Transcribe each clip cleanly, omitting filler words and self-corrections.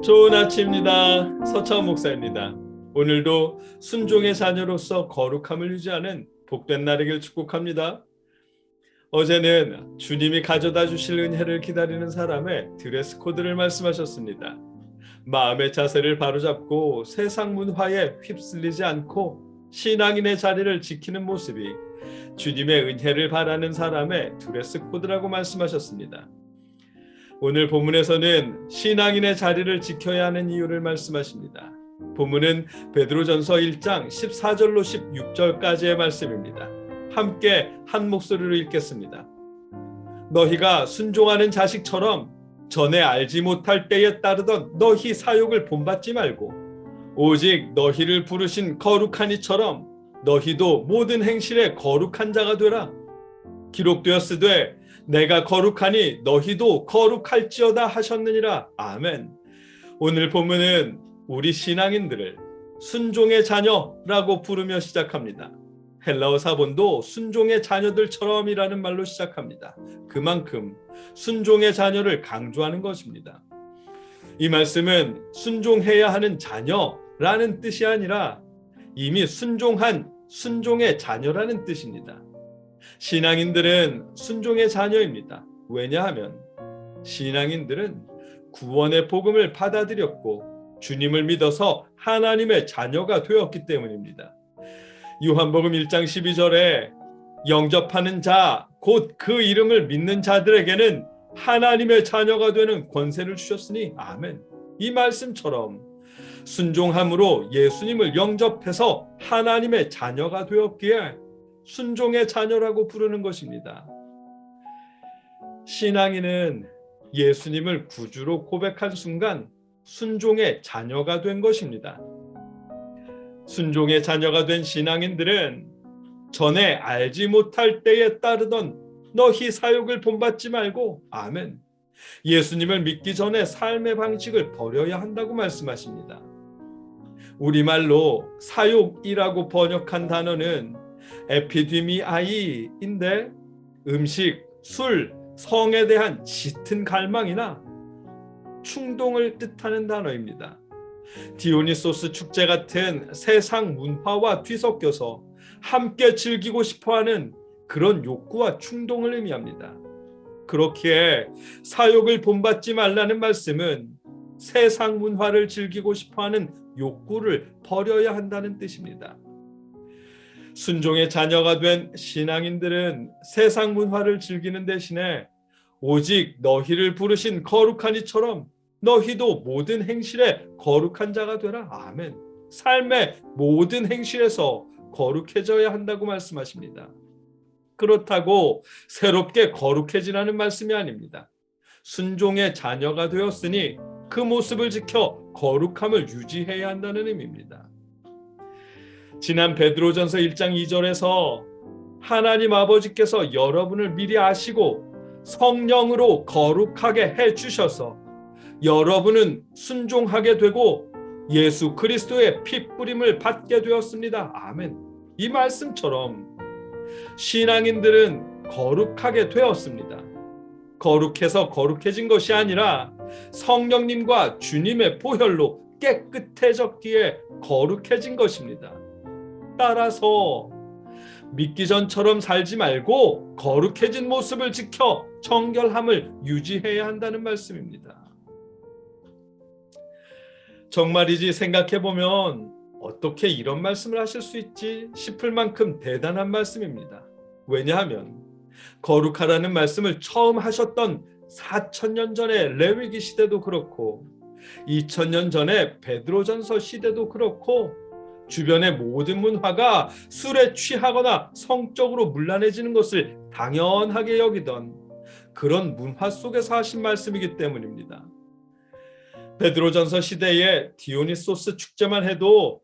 좋은 아침입니다. 서차원 목사입니다. 오늘도 순종의 자녀로서 거룩함을 유지하는 복된 날이길 축복합니다. 어제는 주님이 가져다 주실 은혜를 기다리는 사람의 드레스 코드를 말씀하셨습니다. 마음의 자세를 바로잡고 세상 문화에 휩쓸리지 않고 신앙인의 자리를 지키는 모습이 주님의 은혜를 바라는 사람의 드레스 코드라고 말씀하셨습니다. 오늘 본문에서는 신앙인의 자리를 지켜야 하는 이유를 말씀하십니다. 본문은 베드로전서 1장 14절로 16절까지의 말씀입니다. 함께 한 목소리로 읽겠습니다. 너희가 순종하는 자식처럼 전에 알지 못할 때에 따르던 너희 사욕을 본받지 말고 오직 너희를 부르신 거룩한 이처럼 너희도 모든 행실에 거룩한 자가 되라. 기록되었으되 내가 거룩하니 너희도 거룩할지어다 하셨느니라. 아멘. 오늘 본문은 우리 신앙인들을 순종의 자녀라고 부르며 시작합니다. 헬라어 사본도 순종의 자녀들처럼이라는 말로 시작합니다. 그만큼 순종의 자녀를 강조하는 것입니다. 이 말씀은 순종해야 하는 자녀라는 뜻이 아니라 이미 순종한 순종의 자녀라는 뜻입니다. 신앙인들은 순종의 자녀입니다. 왜냐하면 신앙인들은 구원의 복음을 받아들였고 주님을 믿어서 하나님의 자녀가 되었기 때문입니다. 요한복음 1장 12절에 영접하는 자, 곧 그 이름을 믿는 자들에게는 하나님의 자녀가 되는 권세를 주셨으니 아멘. 이 말씀처럼 순종함으로 예수님을 영접해서 하나님의 자녀가 되었기에 순종의 자녀라고 부르는 것입니다. 신앙인은 예수님을 구주로 고백한 순간 순종의 자녀가 된 것입니다. 순종의 자녀가 된 신앙인들은 전에 알지 못할 때에 따르던 너희 사욕을 본받지 말고 아멘. 예수님을 믿기 전에 삶의 방식을 버려야 한다고 말씀하십니다. 우리말로 사욕이라고 번역한 단어는 에피디미아이인데 음식, 술, 성에 대한 짙은 갈망이나 충동을 뜻하는 단어입니다. 디오니소스 축제 같은 세상 문화와 뒤섞여서 함께 즐기고 싶어하는 그런 욕구와 충동을 의미합니다. 그렇기에 사욕을 본받지 말라는 말씀은 세상 문화를 즐기고 싶어하는 욕구를 버려야 한다는 뜻입니다. 순종의 자녀가 된 신앙인들은 세상 문화를 즐기는 대신에 오직 너희를 부르신 거룩한 이처럼 너희도 모든 행실에 거룩한 자가 되라. 아멘. 삶의 모든 행실에서 거룩해져야 한다고 말씀하십니다. 그렇다고 새롭게 거룩해지라는 말씀이 아닙니다. 순종의 자녀가 되었으니 그 모습을 지켜 거룩함을 유지해야 한다는 의미입니다. 지난 베드로전서 1장 2절에서 하나님 아버지께서 여러분을 미리 아시고 성령으로 거룩하게 해주셔서 여러분은 순종하게 되고 예수 그리스도의 핏뿌림을 받게 되었습니다. 아멘. 이 말씀처럼 신앙인들은 거룩하게 되었습니다. 거룩해서 거룩해진 것이 아니라 성령님과 주님의 보혈로 깨끗해졌기에 거룩해진 것입니다. 따라서 믿기 전처럼 살지 말고 거룩해진 모습을 지켜 정결함을 유지해야 한다는 말씀입니다. 정말이지 생각해보면 어떻게 이런 말씀을 하실 수 있지 싶을 만큼 대단한 말씀입니다. 왜냐하면 거룩하라는 말씀을 처음 하셨던 4,000년 전의 레위기 시대도 그렇고 2,000년 전의 베드로전서 시대도 그렇고 주변의 모든 문화가 술에 취하거나 성적으로 문란해지는 것을 당연하게 여기던 그런 문화 속에서 하신 말씀이기 때문입니다. 베드로전서 시대의 디오니소스 축제만 해도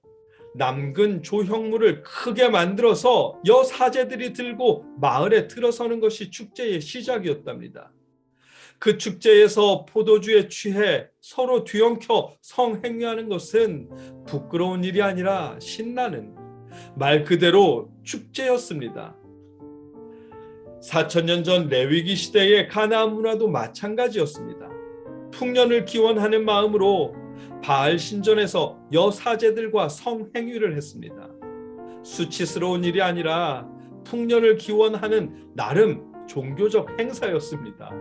남근 조형물을 크게 만들어서 여사제들이 들고 마을에 들어서는 것이 축제의 시작이었답니다. 그 축제에서 포도주에 취해 서로 뒤엉켜 성행위하는 것은 부끄러운 일이 아니라 신나는 말 그대로 축제였습니다. 4,000년 전 레위기 시대의 가나안 문화도 마찬가지였습니다. 풍년을 기원하는 마음으로 바알 신전에서 여사제들과 성행위를 했습니다. 수치스러운 일이 아니라 풍년을 기원하는 나름 종교적 행사였습니다.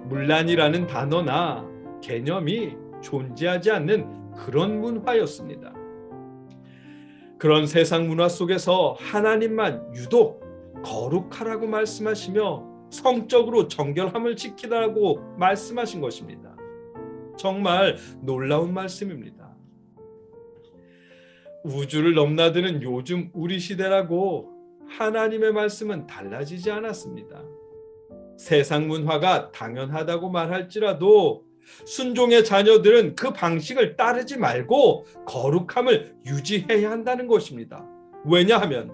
문란이라는 단어나 개념이 존재하지 않는 그런 문화였습니다. 그런 세상 문화 속에서 하나님만 유독 거룩하라고 말씀하시며 성적으로 정결함을 지키라고 말씀하신 것입니다. 정말 놀라운 말씀입니다. 우주를 넘나드는 요즘 우리 시대라고 하나님의 말씀은 달라지지 않았습니다. 세상 문화가 당연하다고 말할지라도 순종의 자녀들은 그 방식을 따르지 말고 거룩함을 유지해야 한다는 것입니다. 왜냐하면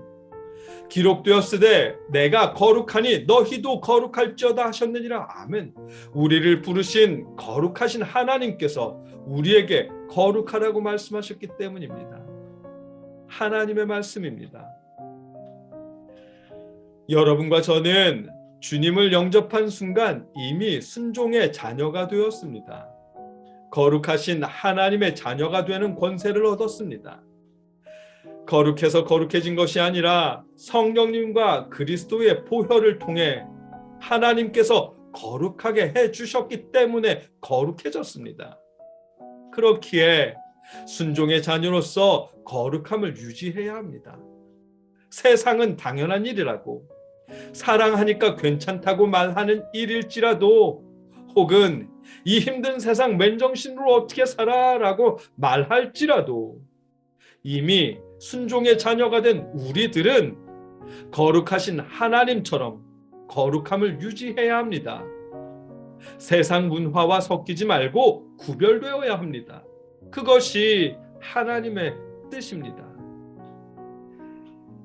기록되었으되 내가 거룩하니 너희도 거룩할지어다 하셨느니라. 아멘. 우리를 부르신 거룩하신 하나님께서 우리에게 거룩하라고 말씀하셨기 때문입니다. 하나님의 말씀입니다. 여러분과 저는 주님을 영접한 순간 이미 순종의 자녀가 되었습니다. 거룩하신 하나님의 자녀가 되는 권세를 얻었습니다. 거룩해서 거룩해진 것이 아니라 성령님과 그리스도의 보혈을 통해 하나님께서 거룩하게 해주셨기 때문에 거룩해졌습니다. 그렇기에 순종의 자녀로서 거룩함을 유지해야 합니다. 세상은 당연한 일이라고, 사랑하니까 괜찮다고 말하는 일일지라도, 혹은 이 힘든 세상 맨정신으로 어떻게 살아라고 말할지라도 이미 순종의 자녀가 된 우리들은 거룩하신 하나님처럼 거룩함을 유지해야 합니다. 세상 문화와 섞이지 말고 구별되어야 합니다. 그것이 하나님의 뜻입니다.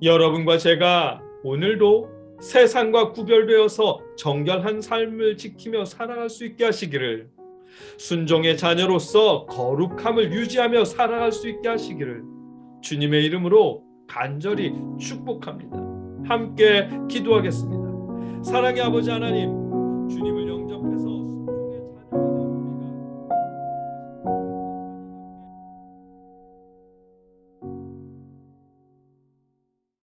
여러분과 제가 오늘도 세상과 구별되어서 정결한 삶을 지키며 살아갈 수 있게 하시기를, 순종의 자녀로서 거룩함을 유지하며 살아갈 수 있게 하시기를 주님의 이름으로 간절히 축복합니다. 함께 기도하겠습니다. 사랑의 아버지 하나님,